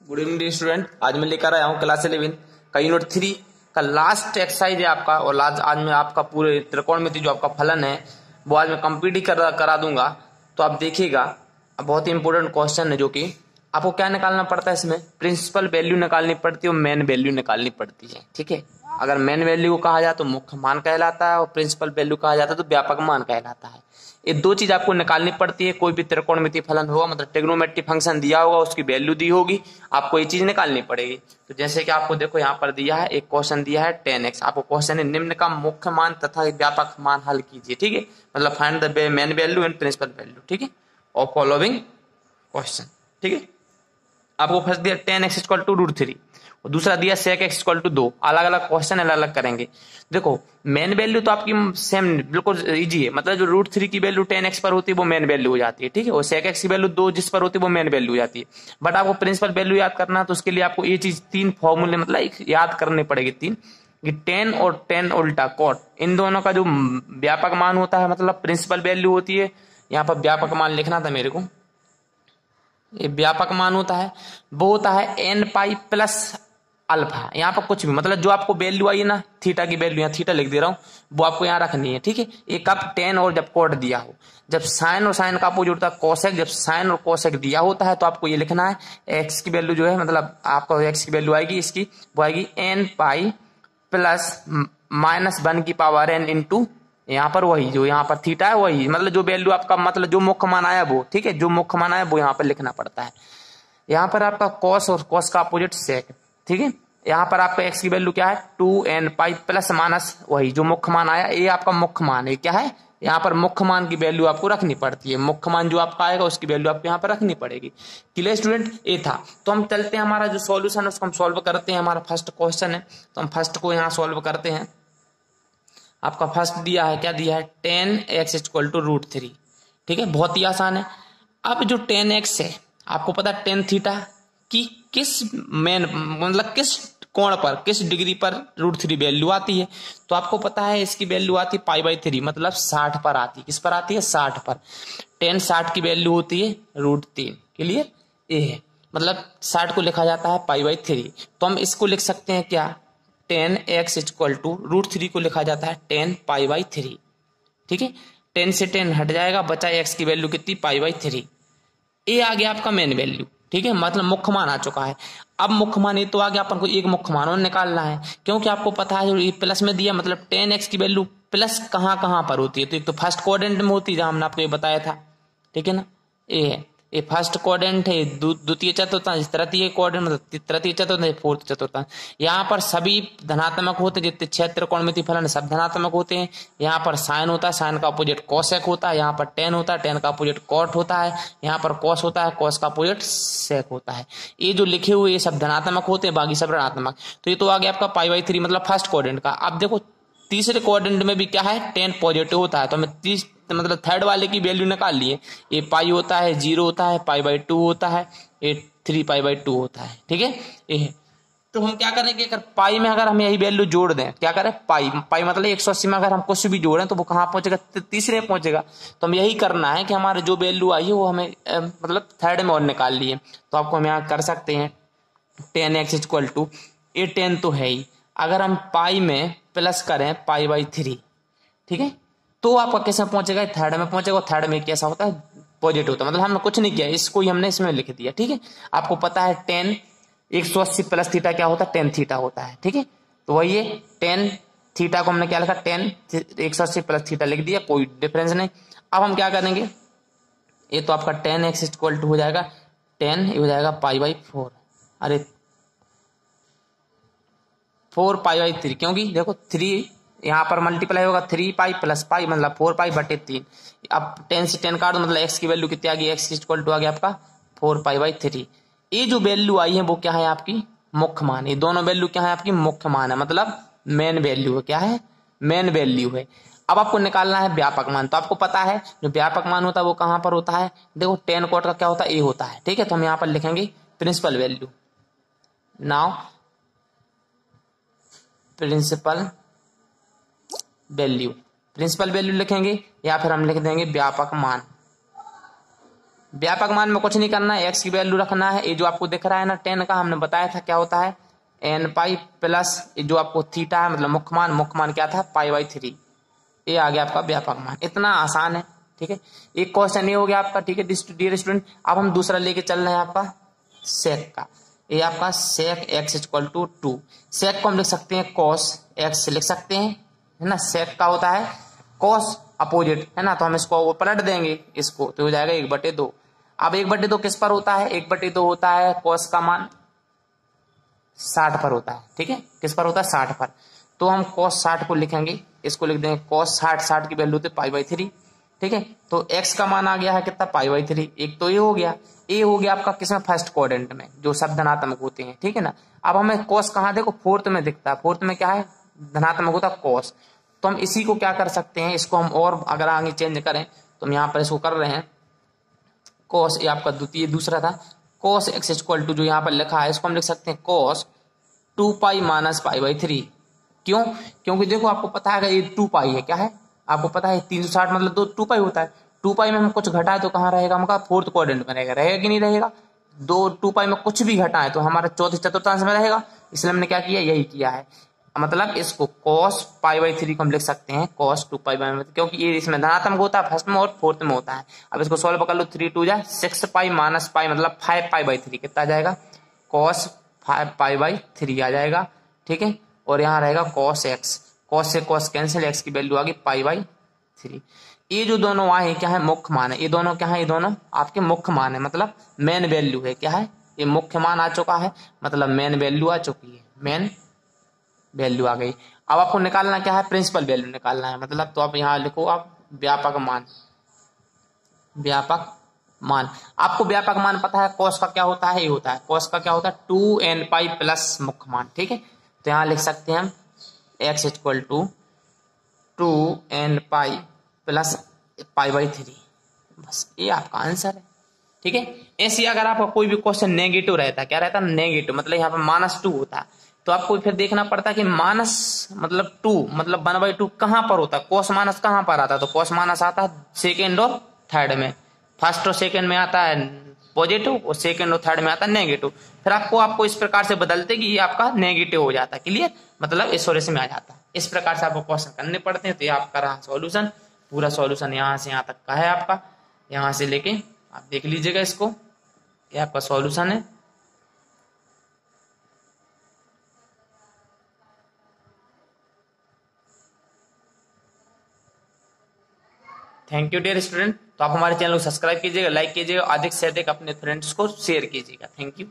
Good evening student. आज मैं लेकर आया हूँ क्लास 11 का यूनिट 3 का लास्ट एक्सरसाइज है आपका। और आज मैं आपका पूरे त्रिकोणमिति जो आपका फलन है वो आज मैं कंप्लीट ही करा दूंगा। तो आप देखिएगा, बहुत ही इंपॉर्टेंट क्वेश्चन है जो कि आपको क्या निकालना पड़ता है। इसमें प्रिंसिपल वैल्यू निकालनी पड़ती है और मेन वैल्यू निकालनी पड़ती है। ठीक है, अगर मेन वैल्यू को कहा जाए तो मुख्य मान कहलाता है और प्रिंसिपल वैल्यू कहा जाता है तो व्यापक मान कहलाता है। ये दो चीज आपको निकालनी पड़ती है। कोई भी त्रिकोणमिति फलन होगा, मतलब ट्रिग्नोमेट्रिक फंक्शन दिया होगा, उसकी वैल्यू दी होगी, आपको ये चीज निकालनी पड़ेगी। तो जैसे कि आपको देखो यहाँ पर दिया है, एक क्वेश्चन दिया है 10x। आपको क्वेश्चन है निम्न का मुख्य मान तथा व्यापक मान हल कीजिए। ठीक है, मतलब find the main value and principal value. ठीक है, और फॉलोइंग क्वेश्चन। ठीक है, आपको फर्स्ट दिया 10x इक्वल टू √3 और दूसरा दिया sec x इक्वल टू 2। अलग अलग क्वेश्चन अलग अलग करेंगे। देखो मेन वैल्यू तो आपकी सेम बिल्कुल इजी है, मतलब जो √3 की वैल्यू 10x पर होती है वो मेन वैल्यू हो जाती है। ठीक है, और sec x की वैल्यू 2 जिस पर होती है वो मेन वैल्यू हो जाती है। बट आपको प्रिंसिपल वैल्यू याद करना है तो उसके लिए आपको ये चीज 3 फॉर्मूले मतलब याद करने पड़ेगी 3 कि 10 और 10 उल्टा कॉट, इन दोनों का जो व्यापक मान होता है मतलब प्रिंसिपल वैल्यू होती है। यहाँ पर व्यापक मान लिखना था मेरे को, ये व्यापक मान होता है वो होता है n पाई प्लस अल्फा। यहाँ पर कुछ भी मतलब जो आपको वैल्यू आई है ना, थीटा की वैल्यू, यहाँ थीटा लिख दे रहा हूँ, वो आपको यहाँ रखनी है। ठीक है, एक आप 10 और जब कोट दिया हो, जब साइन और साइन का अपोजिट होता है कोसेक, जब साइन और कोसेक दिया होता है तो आपको ये लिखना है एक्स की वैल्यू जो है, मतलब आपका एक्स की वैल्यू आएगी इसकी, वो आएगी n पाई प्लस -1 की पावर n इंटू यहाँ पर वही जो यहाँ पर थीटा है वही, मतलब जो वैल्यू आपका मतलब जो मुख्य मान आया वो। ठीक है, जो मुख्य मान आया वो यहाँ पर लिखना पड़ता है। यहाँ पर आपका कॉस और कॉस का अपोजिट सेक। ठीक है, यहाँ पर आपका एक्स की वैल्यू क्या है 2n पाई प्लस माइनस वही जो मुख्य मान आया, ये आपका मुख्य मान है। क्या है, यहाँ पर मुख्य मान की वैल्यू आपको रखनी पड़ती है। मुख्य मान जो आपका आएगा उसकी वैल्यू आपको यहाँ पर रखनी पड़ेगी। क्लियर स्टूडेंट, ये था। तो हम चलते हैं, हमारा जो सॉल्यूशन है उसको हम सॉल्व करते हैं। हमारा फर्स्ट क्वेश्चन है तो हम फर्स्ट को यहाँ सॉल्व करते हैं। आपका फर्स्ट दिया है, क्या दिया है 10x इक्वल टू √3। ठीक है, बहुत ही आसान है। अब जो 10x है आपको पता है tan थीटा की किस मेन मतलब किस कोण पर, किस डिग्री पर √3 वैल्यू आती है। तो आपको पता है इसकी वैल्यू आती है π/3, मतलब 60 पर आती है। किस पर आती है, 60 पर। tan 60 की वैल्यू होती है √3। क्लियर, ये है मतलब 60 को लिखा जाता है π/3। तो हम इसको लिख सकते हैं क्या, 10x इक्वल टू √3 को लिखा जाता है 10 π/3। ठीक है, 10 से 10 हट जाएगा, बचा x की वैल्यू कितनी π/3। ये आ गया आपका मेन वैल्यू। ठीक है, मतलब मुख्य मान आ चुका है। अब मुख्य मान ये तो आ गया, अपन को एक मुख्य मान और निकालना है, क्योंकि आपको पता है ये प्लस में दिया, मतलब 10x की वैल्यू प्लस कहाँ कहाँ पर होती है। तो एक तो फर्स्ट क्वाड्रेंट में होती है जहां हमने आपको ये बताया था। ठीक है ना, ये है, ये फर्स्ट क्वाड्रेंट है, द्वितीय चतुर्थांश, तृतीय क्वाड्रेंट मतलब तृतीय चतुर्थांश, फोर्थ चतुर्थांश। यहाँ पर सभी धनात्मक होते हैं, जितने 6 त्रिकोणमिति फलन सब धनात्मक होते हैं। यहाँ पर साइन होता है, साइन का अपोजिट कोसेक होता है। यहाँ पर टेन होता है, टेन का अपोजिट कॉट होता है। यहाँ पर कॉस होता है, कॉस का अपोजिट सेक होता है। ये जो लिखे हुए ये सब धनात्मक होते हैं, बाकी सब ऋणात्मक। तो ये तो आ गया आपका π/3 मतलब फर्स्ट क्वाड्रेंट का। अब देखो तीसरे क्वाड्रेंट में भी क्या है, 10 पॉजिटिव होता है। तो हमें मतलब थर्ड वाले की वैल्यू निकाल लिए। ये पाई होता है, 0 होता है, π/2 होता है, ये 3π/2 होता है। ठीक है, ये है। तो हम क्या करेंगे, अगर पाई में अगर हम यही वैल्यू जोड़ दें, क्या करें, पाई मतलब 180 में अगर हम कुछ भी जोड़ें तो वो कहाँ पहुंचेगा, तीसरे में पहुंचेगा। तो हम यही करना है कि हमारे जो वैल्यू आई है वो हमें मतलब थर्ड में और निकाल लिए। तो आपको हम यहाँ कर सकते हैं 10x इक्वल टू, ये 10 तो है ही, अगर हम पाई में प्लस करें π/3, ठीक है, तो आपका कैसे पहुंचेगा, थर्ड में पहुंचेगा। थर्ड में कैसा होता है, पॉजिटिव होता है। मतलब हमने कुछ नहीं किया, इसको ही हमने इसमें लिख दिया। ठीक है, आपको पता है 10 180 प्लस थीटा क्या होता है, 10 थीटा होता है। ठीक है, तो वही है 10 थीटा को हमने क्या लिखा, 10 180 प्लस थीटा लिख दिया, कोई डिफरेंस नहीं। अब हम क्या करेंगे, ये तो आपका 10x इक्वल टू हो जाएगा 10, ये हो जाएगा π/4, अरे 4π/3, क्योंकि देखो 3 यहाँ पर मल्टीप्लाई होगा, 3π प्लस पाई मतलब 4π/3। अब 10 से 10 काट दो, मतलब x की वैल्यू कितनी आ गई, x इक्वल टू आ गया आपका 4π/3। ये जो वैल्यू आई है वो क्या है, आपकी मुख्य मान। ये दोनों वैल्यू क्या है, आपकी मुख्य मान है, मतलब मेन वैल्यू है। क्या है, मेन वैल्यू है। अब आपको निकालना है व्यापक मान। तो आपको पता है जो व्यापक मान होता है वो कहां पर होता है, देखो 10 कोट का क्या होता है, ए होता है। ठीक है, तो हम यहाँ पर लिखेंगे principal value. Now principal value, principal value लिखेंगे या फिर हम लिख देंगे व्यापक मान। व्यापक मान में कुछ नहीं करना है, एक्स की वैल्यू रखना है। ये जो आपको दिख रहा है ना 10 का, हमने बताया था क्या होता है एन पाई प्लस जो आपको थीटा है मतलब मुख्य मान क्या था π/3। ये आ गया आपका व्यापक मान। इतना आसान है, ठीक है। एक क्वेश्चन ये हो गया आपका, ठीक है डियर स्टूडेंट। अब हम दूसरा लेके चल रहे हैं आपका सेक का। ये आपका सेक x इक्वल टू 2। सेक को हम लिख सकते हैं cos x लिख सकते हैं, है ना। सेक का होता है cos अपोजिट, है ना, तो हम इसको वो पलट देंगे इसको, तो हो जाएगा 1/2। अब 1/2 किस पर होता है, 1/2 होता है cos का मान 60 पर होता है, ठीक है। किस पर होता है 60 पर, तो हम cos 60 को लिखेंगे, इसको लिख देंगे cos 60 की वैल्यू होती है π/3, ठीक है। तो x का मान आ गया है कितना π/3। एक तो ये हो गया, ये हो गया आपका किसमें फर्स्ट क्वाड्रेंट में जो सब धनात्मक होते हैं, ठीक है ना। अब हमें cos कहाँ देखो फोर्थ में दिखता है, फोर्थ में क्या है धनात्मक होता है cos। तो हम इसी को क्या कर सकते हैं, इसको हम और अगर आगे चेंज करें तो हम यहाँ पर इसको कर रहे हैं cos, ये आपका द्वितीय दूसरा था cos x इक्वल टू जो यहाँ पर लिखा है इसको हम लिख सकते हैं cos 2π माइनस π/3। क्यों, क्योंकि देखो आपको पता है ये 2π है, क्या है आपको पता है 360 मतलब 2π होता है। 2π में हम कुछ घटाए तो कहाँ रहेगा, हमका फोर्थ क्वाड्रेंट में रहेगा कि नहीं रहेगा। 2π में कुछ भी घटाए तो हमारा चौथे चतुर्थांश में रहेगा, इसलिए हमने क्या किया यही किया है। मतलब इसको cos π/3 को हम लिख सकते हैं cos 2π, क्योंकि ये इसमें धनात्मक होता है फर्स्ट में और फोर्थ में होता है। अब इसको सॉल्व कर लो, 3 2 जा 6π माइनस π मतलब 5π/3 कितना आ जाएगा cos 5π/3 आ जाएगा, ठीक है। और यहाँ रहेगा cos x, cos से cos कैंसिल, x की वैल्यू आ गई π/3। ये जो दोनों आए क्या है मुख्य मान है, ये दोनों क्या है, ये दोनों आपके मुख्य मान है, मतलब मेन वैल्यू है, क्या है ये मुख्य मान आ चुका है, मतलब मेन वैल्यू आ चुकी है, मेन वैल्यू आ गई। अब आपको निकालना क्या है प्रिंसिपल वैल्यू निकालना है, मतलब तो आप यहाँ लिखो आप व्यापक मान। व्यापक मान, आपको व्यापक मान पता है cos का क्या होता है, ये होता है cos का क्या होता है 2nπ प्लस मुख्य मान, ठीक है। तो यहाँ लिख सकते हैं हम x equal to 2nπ plus π/3, बस ये आपका आंसर है, ठीक है। ऐसे अगर आपका कोई भी क्वेश्चन नेगेटिव रहता है, क्या रहता है नेगेटिव, मतलब यहाँ पर -2 होता है, तो आपको फिर देखना पड़ता है कि माइनस मतलब 2 मतलब 1/2 कहाँ पर होता है, cos माइनस कहाँ पर आता है, तो cos माइनस आता है सेकेंड और थर्ड में, फर्स्ट और सेकेंड में आता है पॉजिटिव और सेकेंड और थर्ड में आता है नेगेटिव। फिर आपको इस प्रकार से बदलते कि ये आपका नेगेटिव हो जाता है, क्लियर, मतलब इस वजह से में आ जाता है। इस प्रकार से आपको क्वेश्चन करने पड़ते हैं। तो ये आपका रहा सॉल्यूशन, पूरा सॉल्यूशन यहाँ से यहाँ तक का है आपका, यहाँ से लेके आप देख लीजिएगा इसको, ये आपका सॉल्यूशन है। Thank you dear student. तो आप हमारे चैनल को सब्सक्राइब कीजिएगा, लाइक कीजिएगा, अधिक से अधिक अपने फ्रेंड्स को शेयर कीजिएगा। Thank you.